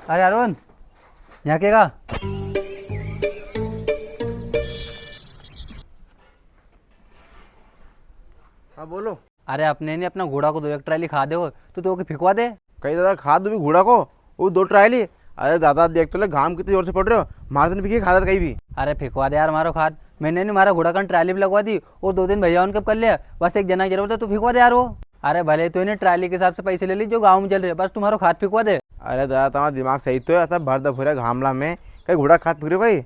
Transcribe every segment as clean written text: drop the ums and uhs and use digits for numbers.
अरे अरुण, यहाँ के का? हाँ बोलो। अरे अपने ने अपना घोड़ा को दो एक ट्राली खा दे तो के फिकवा दे। कहीं दादा खाद भी घोड़ा को वो दो ट्रायल ही। अरे दादा देख तो ले घाम कितनी जोर से पड़ रहे हो, मार से भी खाद कहीं भी। अरे फिकवा दे यार मारो खाद। मैंने नहीं मारा घोड़ा का ट्राली भी लगवा दी और 2 दिन भैया उनके कर लिया। बस एक जना की जरूरत है, तू फिकवा दे यार वो। अरे भले तो इन्हें ट्राली के हिसाब से पैसे ले ली जो गाँव में चल रहे, बस तुम्हारा खाद फिकवा दे। अरे दादा तुम्हारा दिमाग सही तो है, ऐसा भर दफूरा घामला में कहीं घोड़ा खाद फिर कहीं।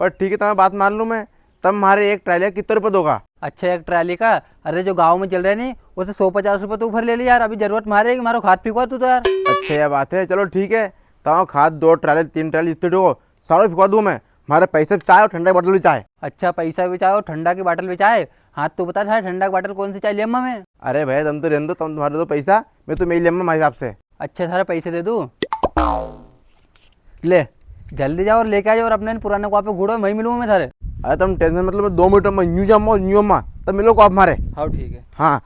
पर ठीक है तुम्हें बात मान लूँ मैं, तब मारे एक ट्रायल कितने रुपये दोगा? अच्छा एक ट्राली का? अरे जो गाँव में चल रहे नहीं उसे 150 रुपये तू भर ले ली यार। अभी जरूरत मारे कि मारो खाद फिकवा तू तो यार। अच्छा यह बात है, चलो ठीक है। तब खाद 2 ट्रायल 3 ट्रायल जितने डो सारे फिकवा दूँ मैं। हमारे पैसे भी चाय और ठंडा की बोतल भी चाय। अच्छा पैसा भी चाहे और ठंडा की बोतल भी चाहे। हाँ तो बता था ठंडा की बोतल कौन सी चाहिए अम्मा में? अरे भैया तुम तो रहने दो, तुम तुम्हारे दो पैसा, मैं तो मेरी लेम्मा हमारे हिसाब से। अच्छा सारे पैसे दे दूँ? ले जल्दी जाओ और लेके आ जाओ और अपने पुराने को आप घूड़ो, वहीं मिलूंगा मैं थारे। अरे तुम टेंशन मतलब मैं 2 मिनट में न्यू अम्मा तब मिलो को आप मारे। हाँ ठीक है। हाँ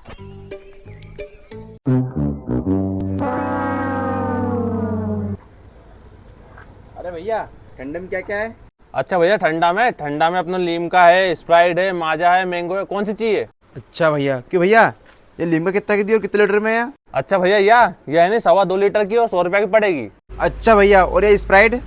अरे भैया ठंडे में क्या क्या है? अच्छा भैया, ठंडा में अपना लीमका है, स्प्राइट है, माजा है, मैंगो है, कौन सी चाहिए? अच्छा भैया, क्यों भैया ये लीमका कितना की दी और कितने लीटर में है? अच्छा भैया, यह है नहीं 2.25 लीटर की और 100 रुपया की पड़ेगी। अच्छा भैया, और ये स्प्राइट?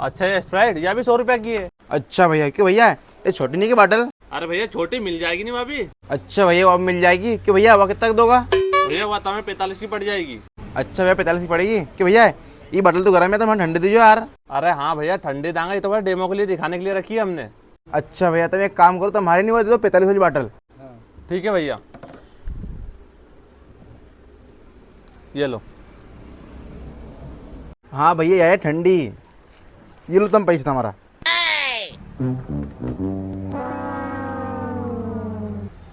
अच्छा ये स्प्राइट यह भी 100 रुपया की है। अच्छा भैया, क्यों भैया ये छोटी नहीं की बॉटल? अरे भैया छोटी मिल जाएगी नहीं भाभी? अच्छा भैया वो अब मिल जाएगी। क्यों भैया वह कितना का दोगा? भैया वह तुम्हें 45 की पड़ जाएगी। अच्छा भैया 45 की पड़ेगी। क्यों भैया ये बॉटल तो गर्म है तो हम ठंडे दीजिए यार। अरे हाँ भैया ठंडी दांगा, ये तो बस डेमो के लिए दिखाने के लिए रखी है हमने। अच्छा भैया तुम एक काम करो, तो हमारे नहीं हुआ दे दो 45 वाली बॉटल। ठीक है भैया, ये लो। हाँ भैया यह है ठंडी, ये लो तुम पैसा हमारा।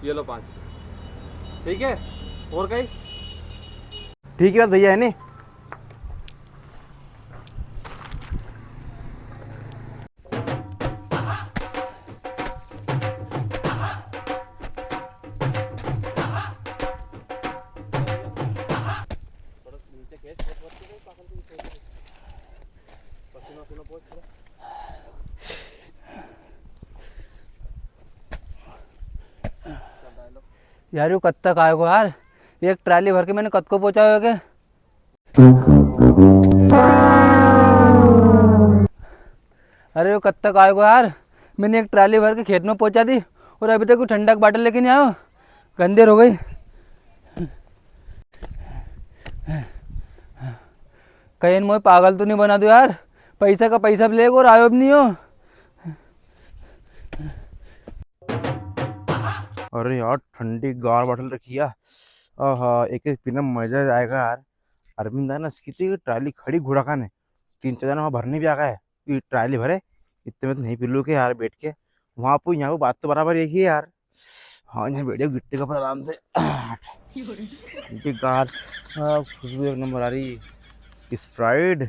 ये लो 5। ठीक है, और कहीं? ठीक है बात भैया है नहीं। यार यो कद तक आएगो यार? एक ट्राली भर के मैंने कद को पहुँचा हो के। अरे यो कद तक आएगो यार? मैंने एक ट्राली भर के खेत में पहुँचा दी और अभी तक कोई ठंडा की बोतल लेके नहीं आयो। गंदेर हो गई। कहीं मुझे पागल तो नहीं बना दो यार। पैसा का पैसा भी लेगो और आयो भी नहीं हो। अरे यार ठंडी गार बॉटल रखी है। हाँ एक एक पीना मजा आएगा यार। अरविंद है ना इसकी थी ट्राली खड़ी घोड़ा खाने, 3 4 जना वहाँ भरने भी आ गए। ये ट्राली भरे इतने में तो नहीं पी लो के यार बैठ के वहाँ पे, यहाँ पे बात तो बराबर एक ही है यार। हाँ यहाँ बैठे गिट्टी का पर आराम से। ठंडी गार, खुशबू एक नंबर आ रही। स्प्राइट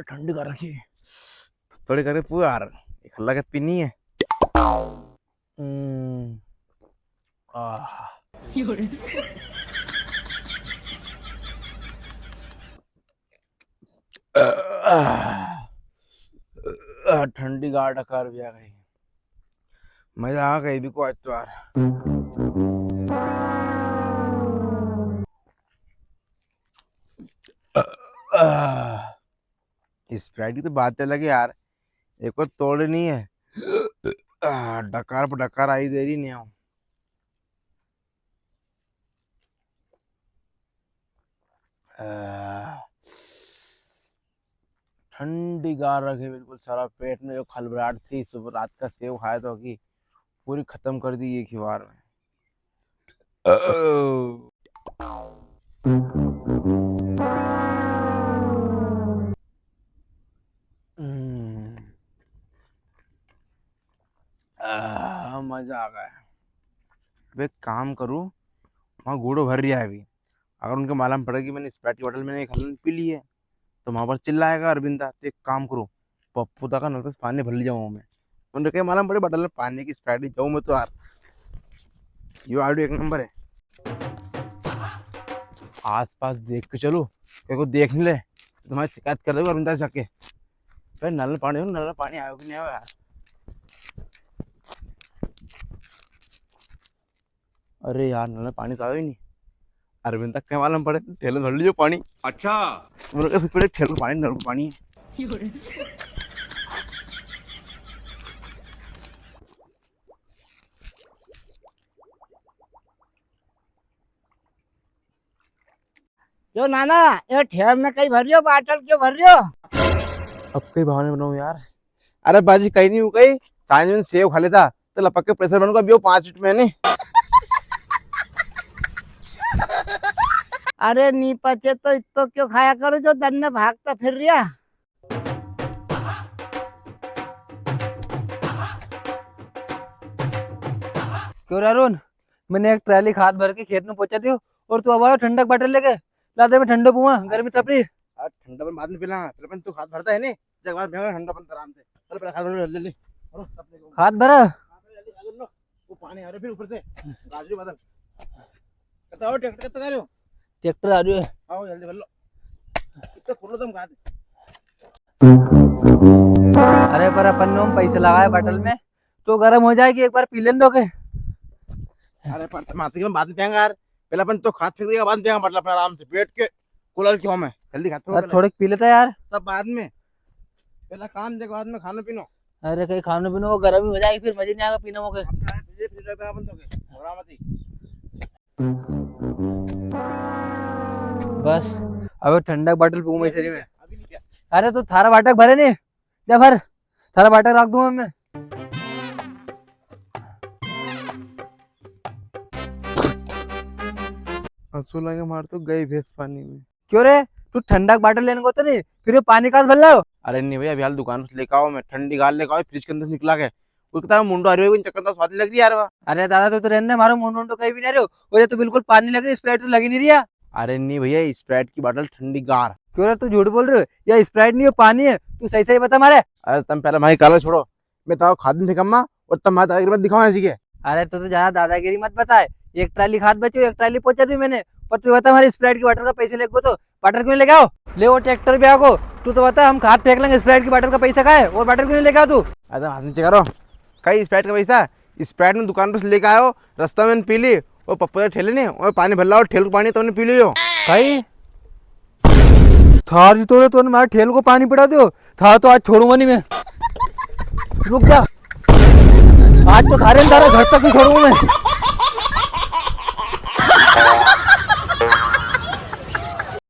ठंडी गार रखी थोड़ी करे पूरा यार, एक हल्ला के पीनी है। हम्म, आह ठंडी गाड़ डकार भी आ गई, मजा आ गई भी को आज तो यार। स्प्राइट की तो बात अलग है यार, एक और तोड़ नहीं है। डकार पर डकार आई दे रही नहीं हूँ। ठंडी गार रखे बिल्कुल, सारा पेट में जो खलबराहट थी सुबह रात का सेव खाया था कि पूरी खत्म कर दी एक ही बार में। हम्म, मजा आ गया। अब एक काम करूँ, वहाँ घूड़ो भर रहा है अभी, अगर उनके मालूम पड़ेगी मैंने स्प्राइट की बोतल मैंने एक हलन पी ली है तो वहां पर चिल्लाएगा अरविंदा। तो एक काम करो, पप्पू दा का नल पे से पानी भर ले जाऊँ मैं, उन्हें क्या मालूम पड़े बटल में पानी की स्प्राइट ही जाऊँ मैं तो यार। यो आइडिया एक नंबर है। आस पास देख के चलो, कोई को देख नहीं ले तो तुम्हारी शिकायत कर देगा अरविंदा से जाके। भाई नल में पानी आयो कि नहीं आयो यार। अरे यार नल में पानी तो आयो ही नहीं। अरविंद तक क्या मालूम पड़े, ठेले धर लीजिए पानी। अच्छा फिर ठेले पानी नल में पानी है। जो नाना ये ठेर में कहीं भर रियो, बाटल क्यों भर रियो? अब कई बहाने बनाऊं यार। अरे बाजी कहीं नहीं हूँ, कहीं सांझ में सेव खा लेता तो लपक के प्रेशर बनूंगा अभी वो 5 मिनट में नहीं। अरे नी पचे तो इतो क्यों खाया करो जो दन में भागता फिर रिया। क्यों रे अरुण, मैंने एक ट्राली खाद भर के खेत में पहुंचा दियो और तू अब आयो ठंडक बाटल लेके। लादे में ठंडो पुआ, गर्मी तपरी। यार ठंडा पन बाद में पीला, पहले पन तू खाद भरता है नहीं, जब बाद में ठंडा पन आराम से। चल पहले खाद भर ले ले और सब ले लो। खाद भरा वो पानी आ रहा है फिर ऊपर से गाजरी बदल बताओ। ट्रैक्टर कितना कर रहे हो? ट्रैक्टर आ रही है। आओ जल्दी भर लो, इतना खोलो तुम खाद। अरे पर अपन ने पैसे लगाए बाटल में तो गर्म हो जाएगी, एक बार पी लेने दोगे? अरे पर मासी के बाद में पिएंगे यार, पहले अपन तो खाद फेंक देगा बाद में पिएंगे, मतलब अपने आराम से बैठ के कूलर की हवा में जल्दी खाद फेंको। थोड़े पी लेता यार। सब बाद में, पहला काम देख बाद में खाना पीना। अरे कहीं खाने पीने को गर्म ही हो जाएगी, फिर मजे नहीं आएगा पीने में। बस अब ठंडक बाटल पीऊँ मैं शरीर में। अरे तो थारा बाटक भरे नहीं, जा भर, थारा बाटक रख दूंगा मैं। हंसू लगे मार तो गई भैंस पानी में। क्यों रे, तू ठंडक बाटल लेने को तो नहीं, फिर ये पानी का भर लाओ। अरे नहीं भैया, अभी हाल दुकान से लेकर आओ, मैं ठंडी गाल लेकर आओ, फ्रिज के अंदर से निकला के वो कहता है मुंडो आ रही हो, चक्कर तो स्वाद लग रही है यार। अरे दादा तू तो रहने, मारो मुंडो तो कहीं भी नहीं रहे हो, और ये तो बिल्कुल पानी लग रही, स्प्राइट तो लगी नहीं रही है। अरे नहीं भैया, स्प्राइट की बोतल ठंडी गार। क्यों रे तू झूठ बोल रहे हो, या स्प्राइट नहीं हो पानी है, तू सही सही बता मारे। अरे तुम पहले भाई काला छोड़ो, मैं तो खाद में कम्मा और तब मैं दादागिरी मत दिखाओ ऐसी के। अरे तो ज्यादा दादागिरी मत बताए, एक ट्राली खाद बची, एक ट्राली पहुंचा दी मैंने, पर तू बता हमारी स्प्राइट की वाटर का पैसे लेको तो वाटर क्यों नहीं लेके आओ? ले वो ट्रैक्टर भी आगो, तू तो बता हम खाद फेंक लेंगे, स्प्राइट की वाटर का पैसा का है और वाटर क्यों नहीं लेके आओ तू? अरे हाथ नीचे करो, कहीं स्प्राइट का पैसा? स्प्राइट में दुकान पर से लेकर आयो, रास्ता में पी ली, वो पप्पा ठेले ने और पानी भर ला और ठेल को पानी तो पी लियो। भाई थार तो मारे ठेल को पानी पिला दो, था तो आज छोड़ूंगा नहीं मैं। रुक जा, आज तो थारे घर तक ही छोड़ूंगा मैं।